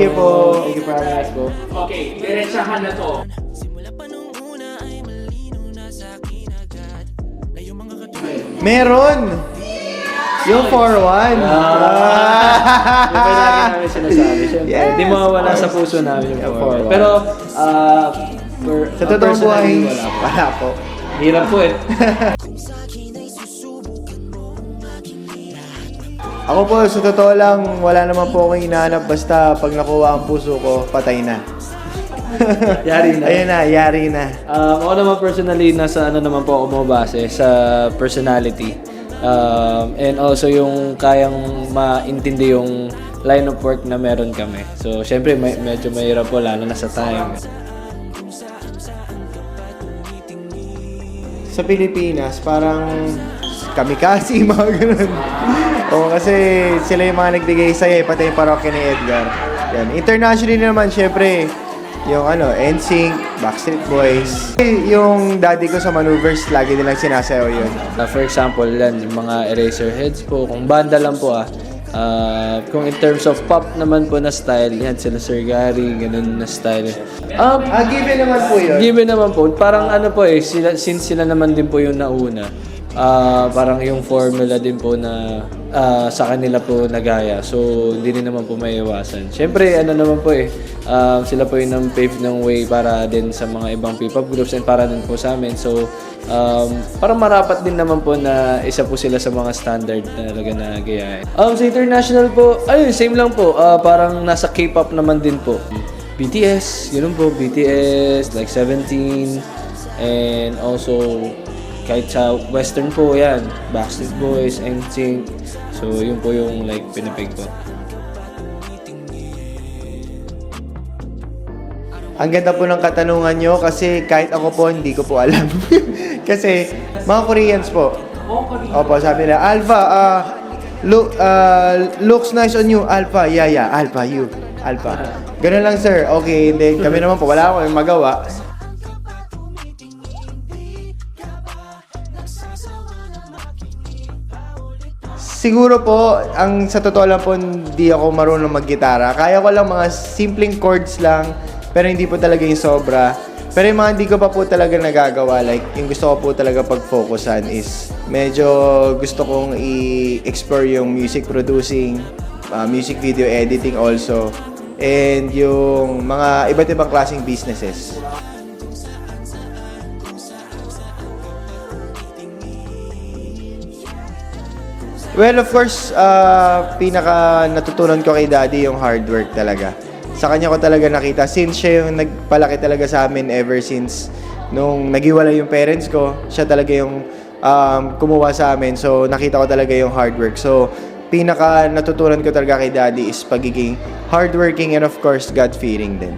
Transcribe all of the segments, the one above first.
you po. Thank you for having us po. Okay, diretsahan na to. Meron! Yung 4-1. Yung pa lagi namin sinasabi. Siyempre, Yes, di mawawala of sa course. puso namin yung Yeah, 4-1. 4-1. Pero, Sa totoong buhay, wala po. wala po. Hirap po eh. Ako po, sa totoo lang, wala naman po akong hinahanap. Basta pag nakuha ang puso ko, patay na. Yari na. Ayun na, yari na. Ako naman personally, nasa ano naman po ako bumabase sa personality. And also yung kayang maintindi yung line of work na meron kami. So, syempre, medyo mahirap po, lalo na sa time. Sa Pilipinas, parang kamikasi, mga ganun. Oo, kasi sila yung mga nagbigay sa'yo, pati yung parokya ni Edgar. Yan. Internationally naman, syempre, yung NSYNC, Backstreet Boys. Yung daddy ko sa maneuvers, lagi nilang sinasayaw yun. For example, yan, yung mga Eraserheads po, kung banda lang po kung in terms of pop naman po na style, yan sila Sir Gary, ganun na style. Given naman po yun. Given naman po, parang ano po since sila naman din po yung nauna, parang yung formula din po na sa kanila po nagaya. So, hindi rin naman po may iwasan. Siyempre, ano naman po sila po yung nang-pave ng way para din sa mga ibang P-pop groups and para din po sa amin. So, parang marapat din naman po na isa po sila sa mga standard na talaga na gayahin. Sa international po, ayun, same lang po. Parang nasa K-pop naman din po. BTS, yun po, BTS, like 17, and also kahit sa western po yan, Backstreet Boys, NSYNC. So yun po yung like pinapig ko. Ang ganda po ng katanungan nyo kasi kahit ako po hindi ko po alam. Kasi mga Koreans po. Opo, sabi nila, Alpha, looks nice on you. Alpha, yeah, Alpha, you. Alpha. Ganun lang, sir. Okay, hindi. Kami naman po, wala akong magawa. Siguro po, sa totoo lang po, hindi ako marunong mag-gitara. Kaya ko lang mga simpleng chords lang, pero hindi po talaga yung sobra. Pero yung mga hindi ko pa po talaga nagagawa, like, yung gusto ko po talaga pag-focusan is, medyo gusto kong i-explore yung music producing, music video editing also, and yung mga iba't ibang klaseng businesses. Well, of course, pinaka natutunan ko kay Daddy yung hard work talaga. Sa kanya ko talaga nakita, since siya yung nagpalaki talaga sa amin ever since nung naghiwalay yung parents ko, siya talaga yung kumuha sa amin. So, nakita ko talaga yung hard work. So, pinaka natutunan ko talaga kay Daddy is pagiging hardworking and of course, God-fearing din.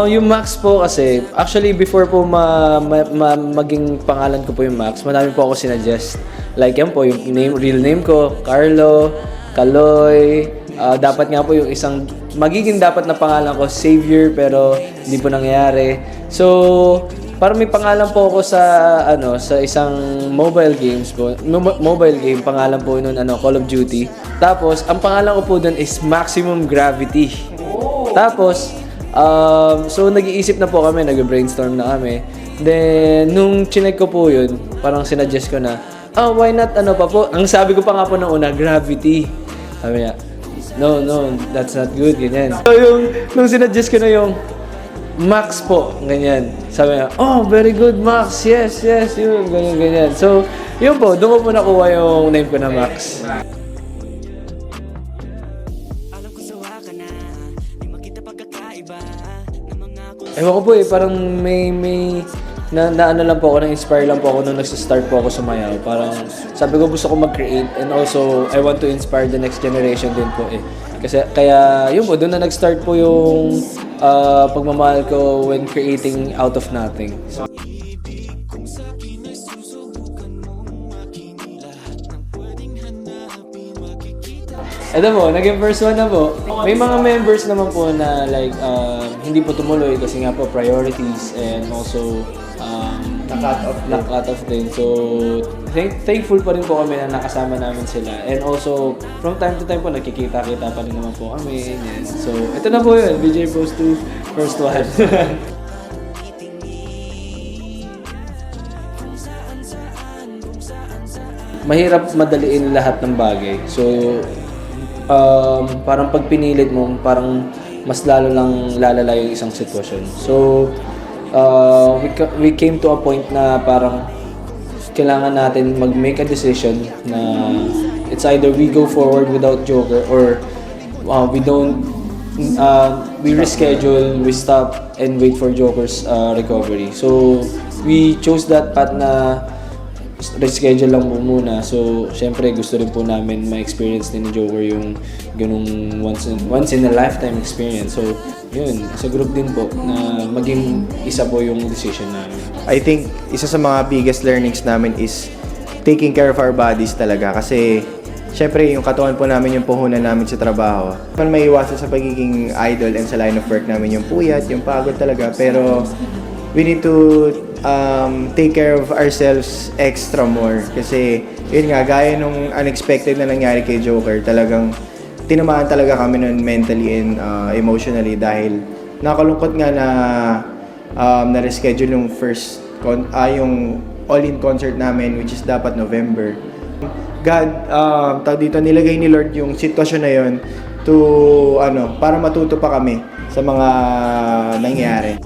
Yung Max po kasi, actually before po maging pangalan ko po yung Max, madami po ako sinuggest. Like yan po, yung real name ko, Carlo, Kaloy, dapat nga po yung magiging dapat na pangalan ko, Savior, pero hindi po nangyayari. So, parang may pangalan po ako sa isang mobile games po. Mobile game, pangalan po nun, Call of Duty. Tapos, ang pangalan ko po dun is Maximum Gravity. Tapos, so nag-iisip na po kami, nag-brainstorm na kami. Then, nung chinek ko po yun, parang sinuggest ko na, why not pa po? Ang sabi ko pa nga po na una, Gravity. Sabi niya, no, that's not good, ganyan. So, nung sinuggest ko na yung Max po, ganyan. Sabi niya, very good, Max, yes, yun, ganyan. So, yun po, doon ko po nakuha yung name ko na Max. Ewan ko po parang may ano lang po ako, na-inspire lang po ako nung nagsa-start po ako sumayaw. Parang sabi ko gusto ko mag-create and also I want to inspire the next generation din po Kasi kaya yun po, doon na nag-start po yung pagmamahal ko when creating out of nothing. So, ito po, naging first one na po. May mga members naman po na like hindi po tumuloy kasi nga po priorities and also Na-cut off din. Na-cut off din. So, thankful pa rin po kami na nakasama namin sila. And also, from time to time po, nagkikita-kita pa rin naman po kami. Yan. So, ito na po yun. BJ Post 2, first one. Mahirap madaliin lahat ng bagay. So, parang pag pinilit mo, parang mas lalo lang lalala yung isang sitwasyon. So, we came to a point na parang kailangan natin mag-make a decision na it's either we go forward without Joker or we reschedule, we stop and wait for Joker's recovery. So, we chose that path na reschedule lang po muna. So, syempre gusto rin po namin ma-experience din ni Joker yung ganung once in a lifetime experience. So, yun, sa group din po na maging isa po yung decision namin. I think isa sa mga biggest learnings namin is taking care of our bodies talaga kasi syempre yung katawan po namin yung puhunan namin sa trabaho. Man may iwasan sa pagiging idol and sa line of work namin yung puyat, yung pagod talaga, pero we need to take care of ourselves extra more kasi yun nga, gaya nung unexpected na nangyari kay Joker, talagang tinamaan talaga kami nun mentally and emotionally dahil nakalungkot nga na na-reschedule yung yung all-in concert namin which is dapat November. God, tawag dito, nilagay ni Lord yung sitwasyon na yun to, para matuto pa kami sa mga nangyari.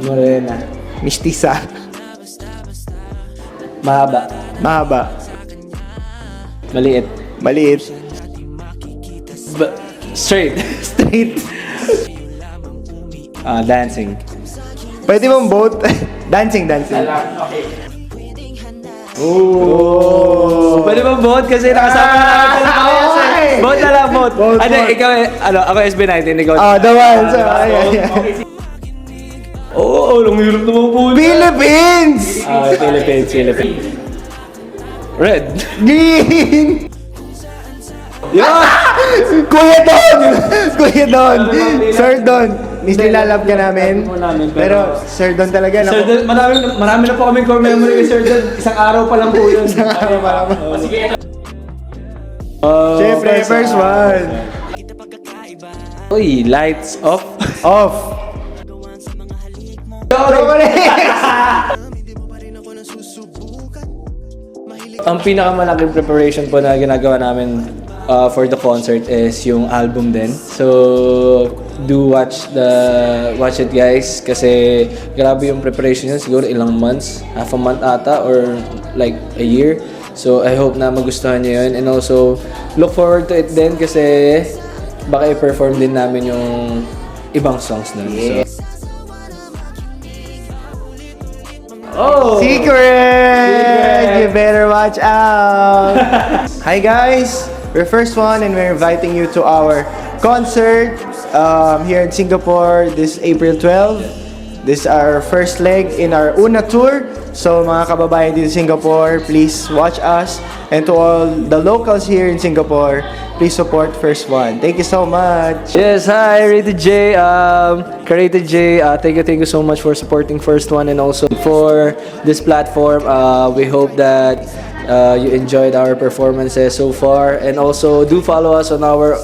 Morena. Mistisa. Mahaba. Mahaba. Maliit. Maliit. Straight. Straight. Dancing. Pwede mong both? dancing. Okay. Oh. Pwede ba vote? Kasi nakasama na namin sa mga Okay. Vote na lang, vote. Vote, Ano, vote. ikaw, ako SB19, ikaw. The one. So, Oo, lang hirap naman po. Philippines! Philippines. Red. Green! Yeah! Kuya Don! Sir Don! Miss nilalab ka namin. Pero Sir Don talaga. Sir Don, marami na po kaming core memory kay Sir Don. Isang araw pa lang po yun. Isang araw pa lang. Sige, ito. Siyempre, first one. Uy, lights off. Off. Ang pinakamalaking preparation po na ginagawa namin for the concert is yung album din. So, do watch it guys kasi grabe yung preparation niya, siguro ilang months, half a month ata or like a year. So, I hope na magustuhan niyo yun and also look forward to it din kasi baka i-perform din namin yung ibang songs nun. So, Secret! You better watch out! Hi guys! We're first one and we're inviting you to our concert here in Singapore this April 12. This is our first leg in our Una tour. So mga kababayan dito sa Singapore, please watch us. And to all the locals here in Singapore, please support First One. Thank you so much! yes, hi, Rated J. Rated J, thank you so much for supporting First One and also for this platform. We hope that you enjoyed our performances so far. And also, do follow us on our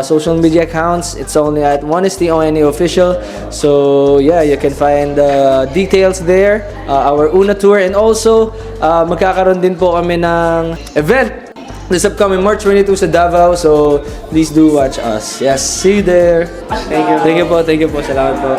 social media accounts. It's only at One is the ONE official. So, yeah, you can find the details there. Our Una tour. And also, magkakaroon din po kami ng event this upcoming March 22 sa Davao. So, please do watch us. Yes, see you there. Thank you po. Salamat po.